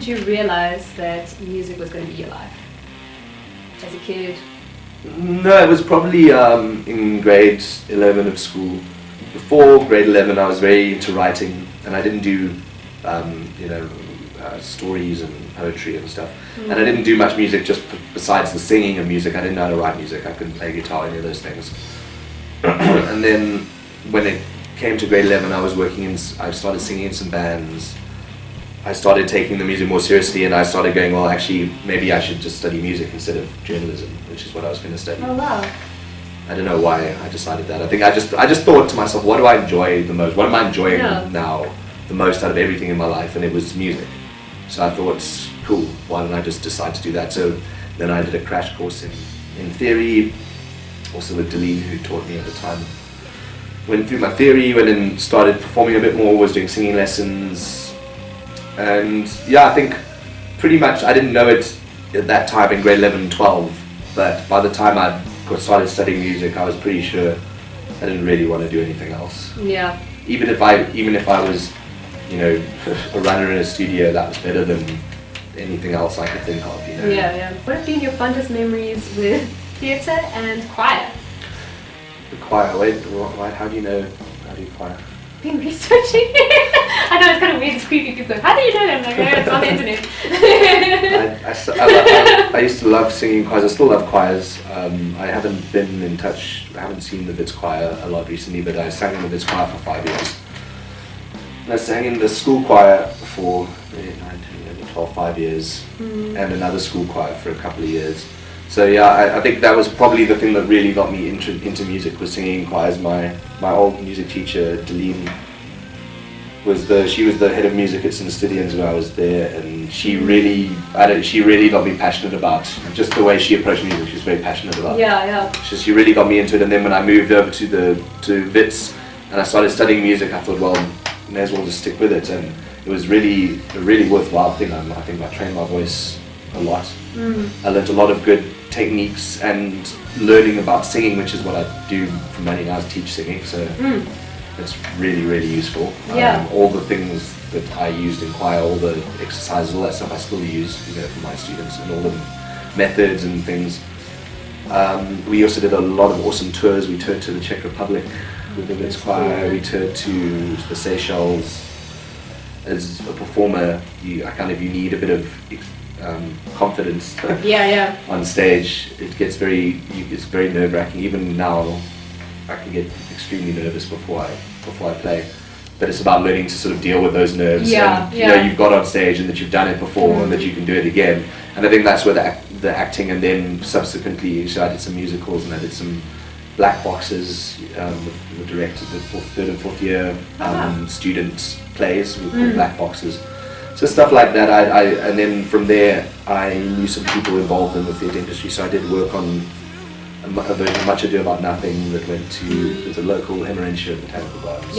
did you realize that music was going to be your life? As a kid? No, it was probably in grade 11 of school. Before grade 11 I was very into writing, and I didn't do stories and poetry and stuff. And I didn't do much music just besides the singing of music. I didn't know how to write music. I couldn't play guitar, any of those things. And then when it came to grade 11, I started singing in some bands. I started taking the music more seriously, and I started going, well, actually, maybe I should just study music instead of journalism, which is what I was going to study. Oh, wow. I don't know why I decided that. I think I just thought to myself, what do I enjoy the most? What am I enjoying now the most out of everything in my life? And it was music. So I thought, cool, why don't I just decide to do that? So then I did a crash course in theory, also with Blazin, who taught me at the time. Went through my theory, went and started performing a bit more, was doing singing lessons. And yeah, I think pretty much I didn't know it at that time in grade 11 and 12, but by the time I started studying music, I was pretty sure I didn't really want to do anything else. Yeah. Even if I was, a runner in a studio, that was better than anything else I could think of. Yeah. What have been your fondest memories with theatre and choir? The choir. Wait, how do you know? How do you choir? Been researching. I know it's kind of weird. It's creepy. People go, "How do you know that?" I'm like, "Oh, it's on the internet." I used to love singing choirs. I still love choirs. I haven't been in touch. I haven't seen the Wits Choir a lot recently, but I sang in the Wits Choir for 5 years. And I sang in the school choir for 5 years, and another school choir for a couple of years. So yeah, I think that was probably the thing that really got me into music, was singing in choirs. My old music teacher, Blazin, she was the head of music at Stithians when I was there, and she really got me passionate about just the way she approached music. She was very passionate about. Yeah. She really got me into it, and then when I moved over to Wits and I started studying music, I thought, well, may as well just stick with it, and it was really a really worthwhile thing. I think I trained my voice a lot. I learned a lot of good techniques and learning about singing, which is what I do for many now, is teach singing. So it's really, really useful. All the things that I used in choir, all the exercises, all that stuff I still use, for my students, and all the methods and things. We also did a lot of awesome tours. We toured to the Czech Republic with the Wits Choir. We toured to the Seychelles. As a performer, you need a bit of confidence on stage. It's very nerve-wracking. Even now, I can get extremely nervous before I play. But it's about learning to sort of deal with those nerves. You've got on stage and that you've done it before and that you can do it again. And I think that's where the acting, and then subsequently, so I did some musicals and I did some black boxes with the director, the third and fourth year student plays with black boxes. So stuff like that. And then from there, I knew some people involved in the theatre industry, so I did work on a version of Much Ado About Nothing that went to the local Hemorrhagia Botanical Gardens.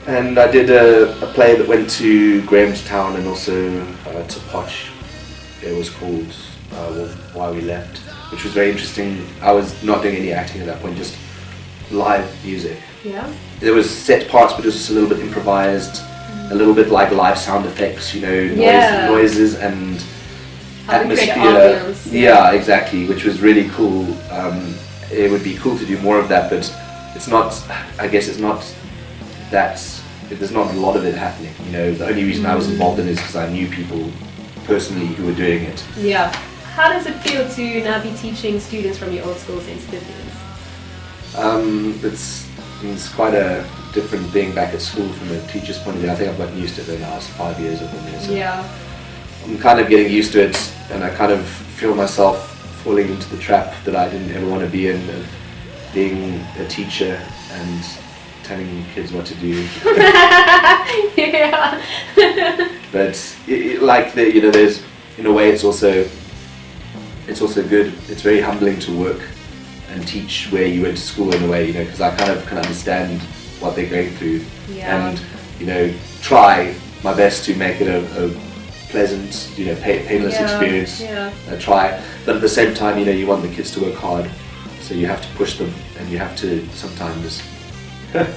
And I did a play that went to Grahamstown and also to Poch. It was called Why We Left, which was very interesting. I was not doing any acting at that point, just live music. There was set parts, but it was just a little bit improvised, a little bit like live sound effects, noises and atmosphere. Yeah, exactly, which was really cool. It would be cool to do more of that, but it's not. I guess it's not that. There's not a lot of it happening. The only reason I was involved in it is because I knew people personally who were doing it. Yeah. How does it feel to now be teaching students from your old school, St. Stithians? It's quite a different being back at school from a teacher's point of view. I think I've gotten used to it in the last 5 years of been there. So I'm kind of getting used to it, and I kind of feel myself falling into the trap that I didn't ever want to be in, of being a teacher and telling kids what to do. But there's, in a way, it's also good. It's very humbling to work and teach where you went to school, in a way, because I kind of can understand what they're going through, and try my best to make it a pleasant, painless experience. Try, but at the same time, you want the kids to work hard, so you have to push them, and you have to sometimes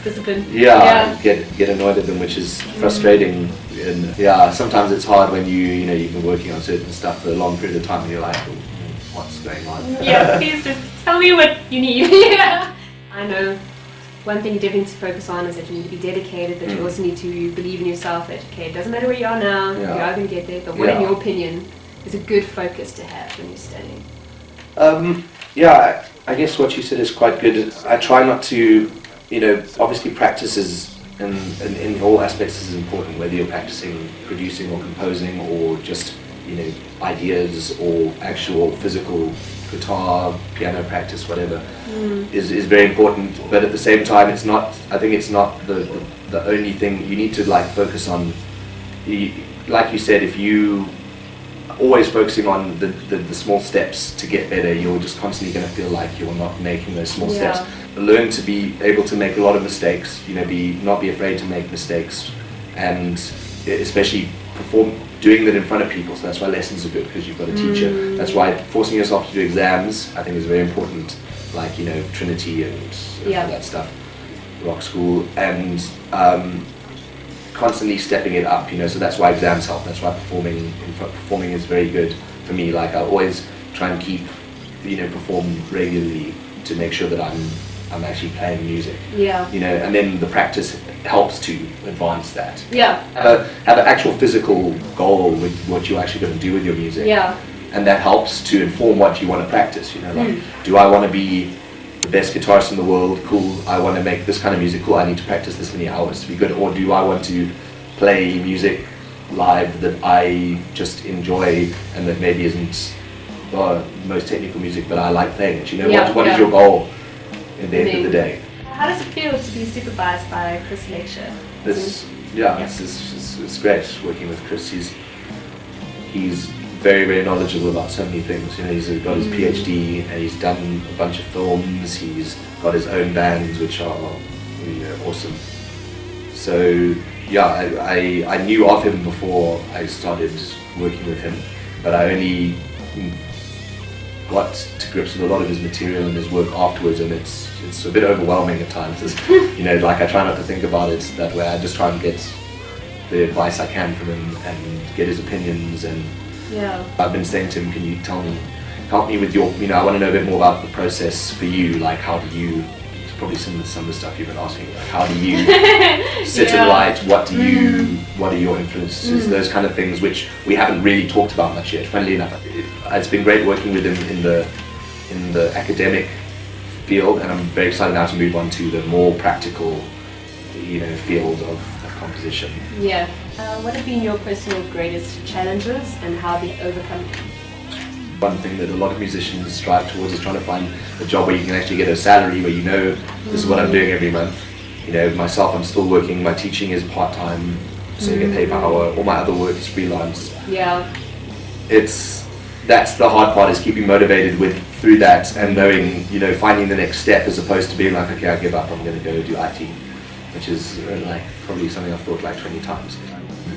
discipline. Get annoyed at them, which is frustrating. And sometimes it's hard when you've been working on certain stuff for a long period of time and you're like, oh, what's going on? Yeah, please just tell me what you need. Yeah. I know one thing you definitely need to focus on is that you need to be dedicated, but you also need to believe in yourself that, okay, it doesn't matter where you are now, you are going to get there, but what, in your opinion, is a good focus to have when you're studying? I guess what you said is quite good. I try not to, obviously practice is, in all aspects is important, whether you're practicing producing or composing or just, ideas or actual physical guitar, piano practice, whatever, is very important. But at the same time, I think it's not the only thing. You need to focus on, like you said, if you always focusing on the small steps to get better, you're just constantly going to feel like you're not making those small steps. Learn to be able to make a lot of mistakes, not be afraid to make mistakes, and especially doing that in front of people. So that's why lessons are good, because you've got a teacher. That's why forcing yourself to do exams, I think, is very important, like Trinity and all that stuff, rock school, and constantly stepping it up, so that's why exams help. That's why performing is very good for me. Like, I always try and keep, perform regularly to make sure that I'm actually playing music. And then the practice helps to advance that. Have an actual physical goal with what you're actually going to do with your music. And that helps to inform what you want to practice. Do I want to be the best guitarist in the world? Cool. I want to make this kind of music. Cool. I need to practice this many hours to be good. Or do I want to play music live that I just enjoy and that maybe isn't the most technical music, but I like playing it? What is your goal at the end of the day? How does it feel to be supervised by Chris Lecture? It's great working with Chris. He's very, very knowledgeable about so many things. He's got his PhD and he's done a bunch of films. He's got his own bands, which are awesome. So I knew of him before I started working with him, but I only got to grips with a lot of his material and his work afterwards, and it's a bit overwhelming at times. I try not to think about it that way. I just try and get the advice I can from him and get his opinions. And I've been saying to him, can you help me with your, I want to know a bit more about the process for you, like how do you, it's probably some of the stuff you've been asking, like how do you sit and write, what are your influences, those kind of things, which we haven't really talked about much yet. Funnily enough, it's been great working with him in the academic field, and I'm very excited now to move on to the more practical, field of composition. What have been your personal greatest challenges and how have you overcome them? One thing that a lot of musicians strive towards is trying to find a job where you can actually get a salary, where this is what I'm doing every month. Myself, I'm still working, my teaching is part-time, so you get paid per hour. All my other work is freelance. That's the hard part, is keeping motivated through that and knowing, finding the next step, as opposed to being like, okay, I give up, I'm going to go do IT, which is probably something I've thought 20 times.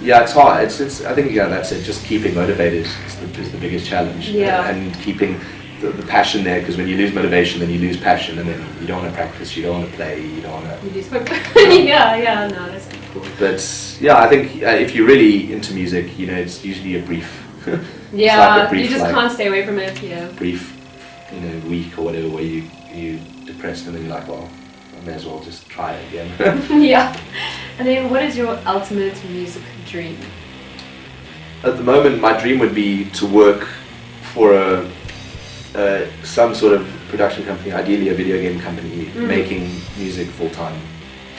It's hard. It's I think that's it. Just keeping motivated is the biggest challenge. And keeping the passion there, because when you lose motivation, then you lose passion, and then you don't want to practice, you don't want to play, you don't want to. You lose hope. No, that's cool. But I think if you're really into music, it's usually a brief. You just can't stay away from it. Brief, week or whatever, where you depressed, and then you're like, well, I may as well just try it again. And then, what is your ultimate music dream? At the moment, my dream would be to work for some sort of production company, ideally a video game company, making music full time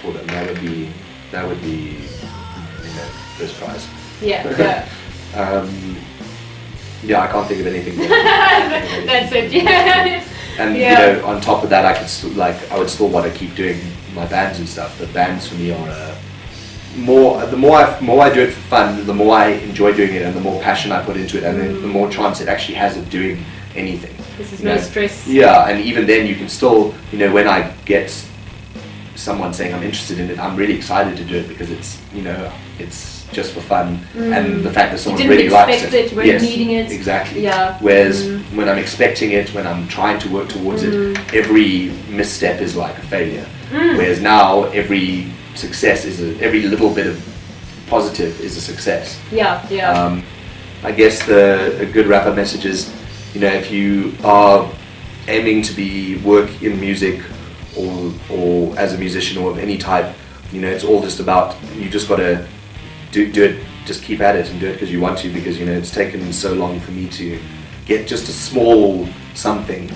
for them. That would be first prize. I can't think of anything. That's it. And on top of that, I would still want to keep doing my bands and stuff. But bands for me are the more I do it for fun, the more I enjoy doing it, and the more passion I put into it, and then the more chance it actually has of doing anything. This is no stress. And even then you can still, when I get someone saying I'm interested in it, I'm really excited to do it, because it's just for fun, and the fact that someone you really likes expect it, you weren't needing it. Exactly. Yeah. Whereas when I'm expecting it, when I'm trying to work towards it, every misstep is like a failure. Whereas now every success every little bit of positive is a success. Yeah. I guess a good wrap-up message is, if you are aiming to work in music or as a musician or of any type, it's all just about, you just got to do it, just keep at it and do it because you want to, because it's taken so long for me to get just a small something,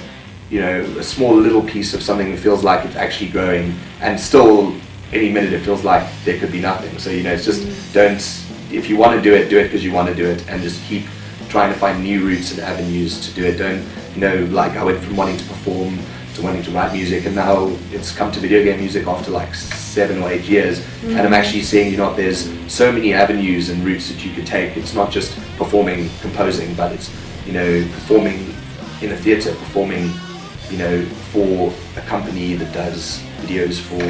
a small little piece of something that feels like it's actually growing, and still any minute it feels like there could be nothing. So it's just if you want to do it because you want to do it, and just keep trying to find new routes and avenues to do it. Don't like I went from wanting to perform to wanting to write music, and now it's come to video game music after like 7 or 8 years, and I'm actually seeing there's so many avenues and routes that you could take. It's not just performing, composing, but it's performing in a theatre, performing for a company that does videos for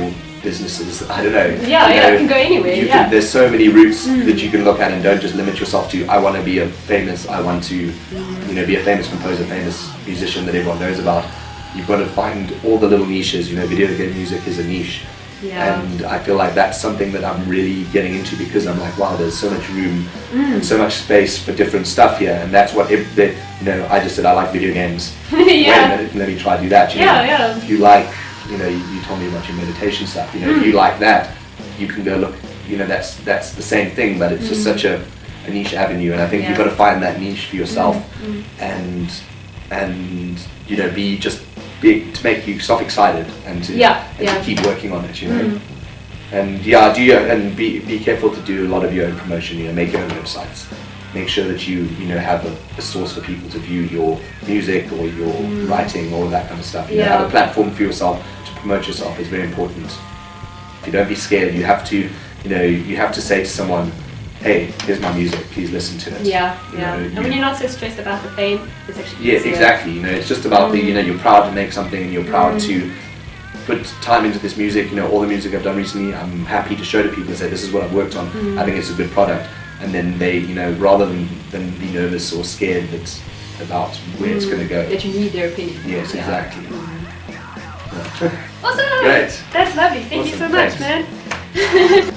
businesses. I don't know. It can go anywhere. There's so many routes that you can look at, and don't just limit yourself to I want to be I want to be a famous composer, famous musician that everyone knows about. You've got to find all the little niches. Video game music is a niche. And I feel like that's something that I'm really getting into, because I'm like, wow, there's so much room and so much space for different stuff here, and that's what I just said I like video games. Wait a minute, let me try to do that. If you like, you told me about your meditation stuff. If you like that, you can go look. That's the same thing, but it's just such a niche avenue, and I think you've got to find that niche for yourself, and to make yourself excited, and to keep working on it, and be careful to do a lot of your own promotion. Make your own websites, make sure that you have a source for people to view your music or your writing, all of that kind of stuff. Have a platform for yourself to promote yourself is very important. Don't be scared. You have to say to someone, hey, here's my music, please listen to it. And when you're not so stressed about the fame, it's actually easier. Exactly. It's just about you're proud to make something, and you're proud to put time into this music. All the music I've done recently, I'm happy to show to people and say, this is what I've worked on. I think it's a good product. And then they, rather than be nervous or scared about where it's going to go. That you need their opinion. Yes, exactly. Awesome! Great. That's lovely. Thank you so much, man.